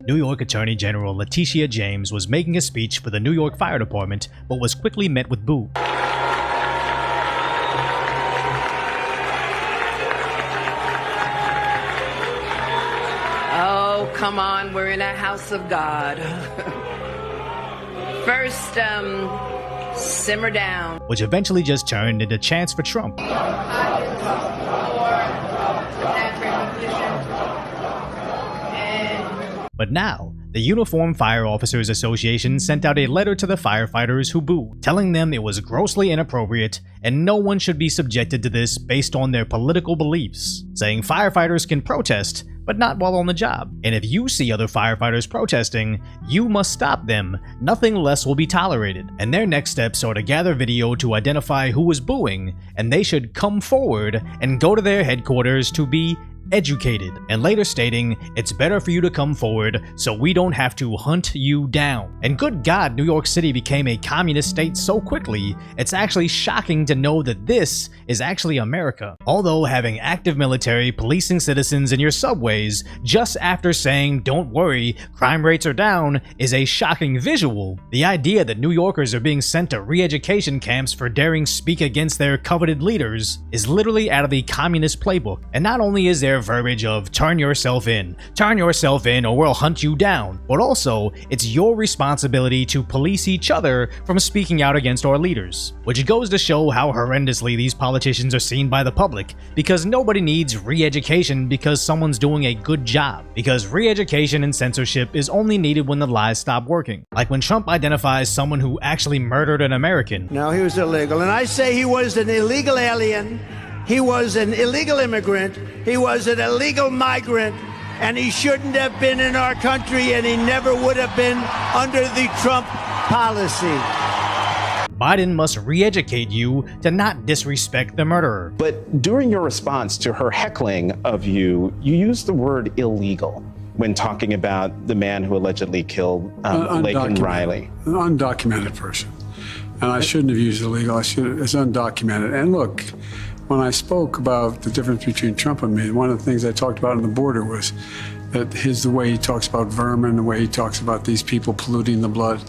New York Attorney General Letitia James was making a speech for the New York Fire Department, but was quickly met with boo. Oh, come on, we're in a house of God. First, simmer down. Which eventually just turned into chants for Trump. But now, the Uniformed Fire Officers Association sent out a letter to the firefighters who booed, telling them it was grossly inappropriate and no one should be subjected to this based on their political beliefs, saying firefighters can protest, but not while on the job. And if you see other firefighters protesting, you must stop them. Nothing less will be tolerated. And their next steps are to gather video to identify who was booing, and they should come forward and go to their headquarters to be educated, and later stating it's better for you to come forward so we don't have to hunt you down. And good God, New York City became a communist state so quickly, it's actually shocking to know that this is actually America. Although having active military policing citizens in your subways just after saying don't worry, crime rates are down is a shocking visual, the idea that New Yorkers are being sent to re-education camps for daring speak against their coveted leaders is literally out of the communist playbook. And not only is there verbiage of turn yourself in or we'll hunt you down, but also it's your responsibility to police each other from speaking out against our leaders, which goes to show how horrendously these politicians are seen by the public, because nobody needs re-education because someone's doing a good job, because re-education and censorship is only needed when the lies stop working, like when Trump identifies someone who actually murdered an American. No, he was illegal, and I say he was an illegal alien. He was an illegal immigrant, he was an illegal migrant, and he shouldn't have been in our country, and he never would have been under the Trump policy. Biden must re-educate you to not disrespect the murderer. But during your response to her heckling of you, you used the word illegal when talking about the man who allegedly killed Laken Riley. An undocumented person. And I shouldn't have used illegal, it's undocumented. And look, when I spoke about the difference between Trump and me, one of the things I talked about on the border was that the way he talks about vermin, the way he talks about these people polluting the blood.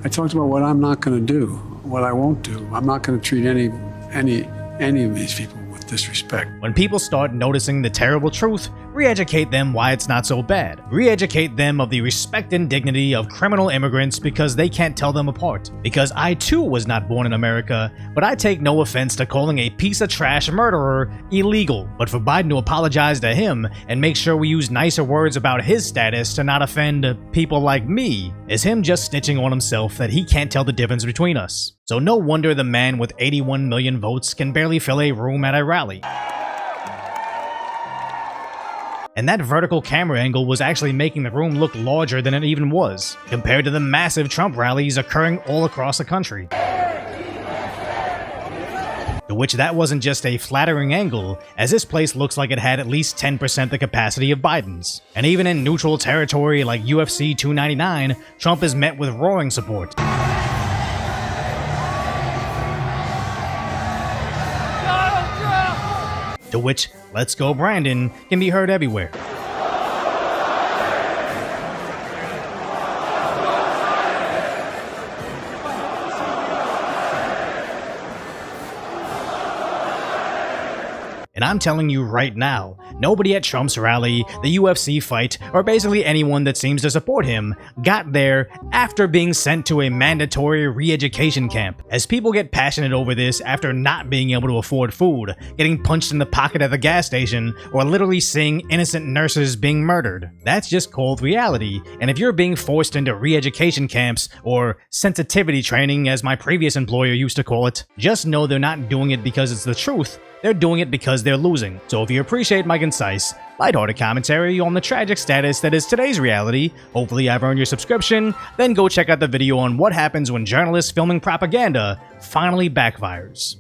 I talked about what I'm not going to do, what I won't do. I'm not going to treat any of these people with disrespect. When people start noticing the terrible truth, re-educate them why it's not so bad. Re-educate them of the respect and dignity of criminal immigrants because they can't tell them apart. Because I too was not born in America, but I take no offense to calling a piece of trash murderer illegal. But for Biden to apologize to him and make sure we use nicer words about his status to not offend people like me is him just snitching on himself that he can't tell the difference between us. So no wonder the man with 81 million votes can barely fill a room at a rally. And that vertical camera angle was actually making the room look larger than it even was, compared to the massive Trump rallies occurring all across the country. To which that wasn't just a flattering angle, as this place looks like it had at least 10% the capacity of Biden's. And even in neutral territory like UFC 299, Trump is met with roaring support. To which "Let's Go Brandon" can be heard everywhere. And I'm telling you right now, nobody at Trump's rally, the UFC fight, or basically anyone that seems to support him got there after being sent to a mandatory re-education camp, as people get passionate over this after not being able to afford food, getting punched in the pocket at the gas station, or literally seeing innocent nurses being murdered. That's just cold reality, and if you're being forced into re-education camps, or sensitivity training as my previous employer used to call it, just know they're not doing it because it's the truth. They're doing it because they're losing. So if you appreciate my concise, lighthearted commentary on the tragic status that is today's reality, hopefully I've earned your subscription, then go check out the video on what happens when journalists filming propaganda finally backfires.